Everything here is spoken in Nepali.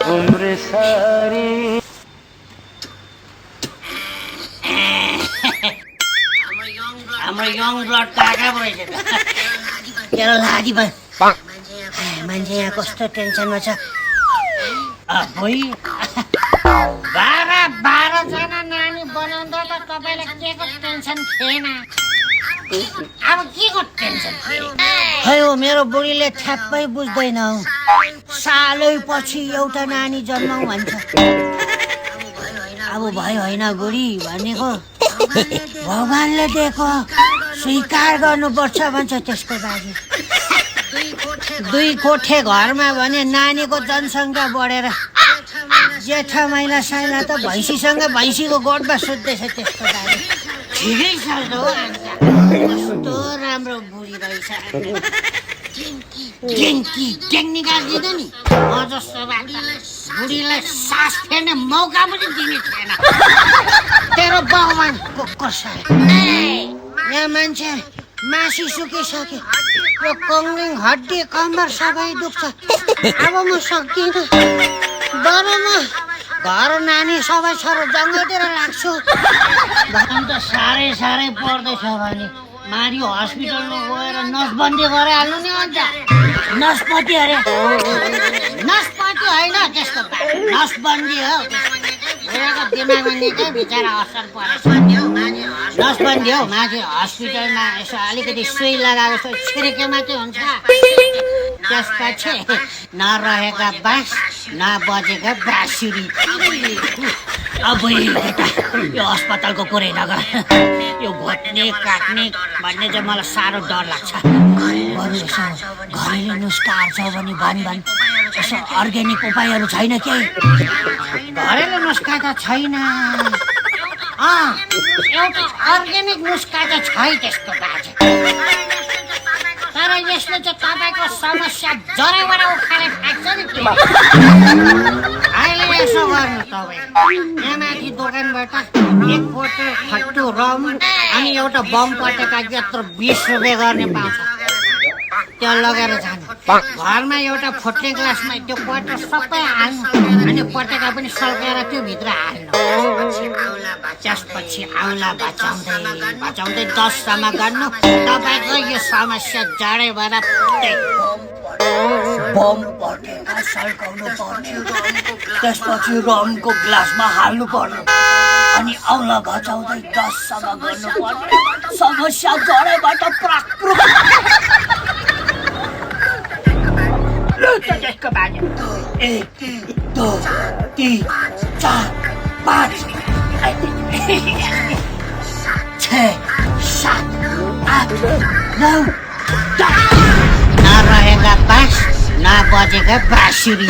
उम्र सारी हाम्रो यङ ब्लड काका रहेछ त तेरो लाडी भयो मान्छे यहाँ कस्तो टेन्सनमा छ अबोइ 12 नानी बनाउँदा त तपाईँलाई के को टेन्सन थिएन अब के को टेन्सन खै हो मेरो बुढीले ठ्याप्पै बुझ्दैन हौ सालै पछि एउटा नानी जन्माउ भन्छ अब भयो होइन बुढी भनेको भगवानले दिएको स्वीकार गर्नुपर्छ भन्छ त्यसको लागि 2 कोठे घरमा भने नानीको जनसङ्ख्या बढेर जेठा महिला साइला त भैँसीसँग भैँसीको गोठमा सुत्दैछ त्यसको लागि ठिकै छ त हो कस्तो राम्रो बुढी रहेछ ट्याङ निकालिदिँदैन नि म जस्तो बुढीलाई सास फेर्ने मौका पनि दिने थिएन तेरो बाउमानको कसै यहाँ मान्छे मासी सुकिसक्यो यो कङ्लिङ हड्डी कम्मर सबै दुख्छ अब म सक्दिनँ बरुमा घर नानी सबै छोरो जङ्गलतिर लाग्छु भन त साह्रै पर्दैछ भने मारियो हस्पिटलमा गएर नसबन्दी गराइहाल्नु नि अन्त नसपति अरे नसपति होइन त्यसको नसबन्दी हो बुढाको दिमागमा निकै बिचरा असर परेछ नसबन्दी हो माथि हस्पिटलमा यसो अलिकति सुई लगाएको छिर्के मात्रै हुन्छ त्यसपछि नरहेका बाँस नबजेका बाँसुरी अब यो अस्पतालको कुरै नगर यो घोट्ने काट्ने भन्ने चाहिँ मलाई साह्रो डर लाग्छ बरु यसो घरेलु नुस्खाहरू छ भने भन यसो अर्ग्यानिक उपायहरू छैन के घरेलु नुस्खा त छैन एउटा अर्ग्यानिक नुस्खा त छै त्यस्तो बाजे तर यसले चाहिँ तपाईँको समस्या जरैबाट उखाले फ्याँक्छ नि अहिले यसो गर्नु तपाईँ यहाँ माथि दोकानबाट 1 बोतल खट्टु रम अनि एउटा बम पटेका जत्रो 20 रुपियाँ गर्ने पाउँछ त्यो लगेर जानु घरमा एउटा फुट्ने ग्लासमा त्यो पटेर सबै हाल्नु अनि पटेका पनि सल्काएर त्यो भित्र हाल्नु त्यसपछि आउला बचाउँदै 10 सम्म गर्नु तपाईँको यो समस्या जडैबाट बम पटेका सल्काउनु पर्ने त्यसपछि रमको ग्लासमा हाल्नु पर्ने अनि औला बचाउँदै 10 सम्म गर्नु पर्ने समस्या जडैबाट प्राकृत त्यसको बाजे 1 2 3 4 5 6 7 8 9 नरहेका बाँस नबजेका बाँसुरी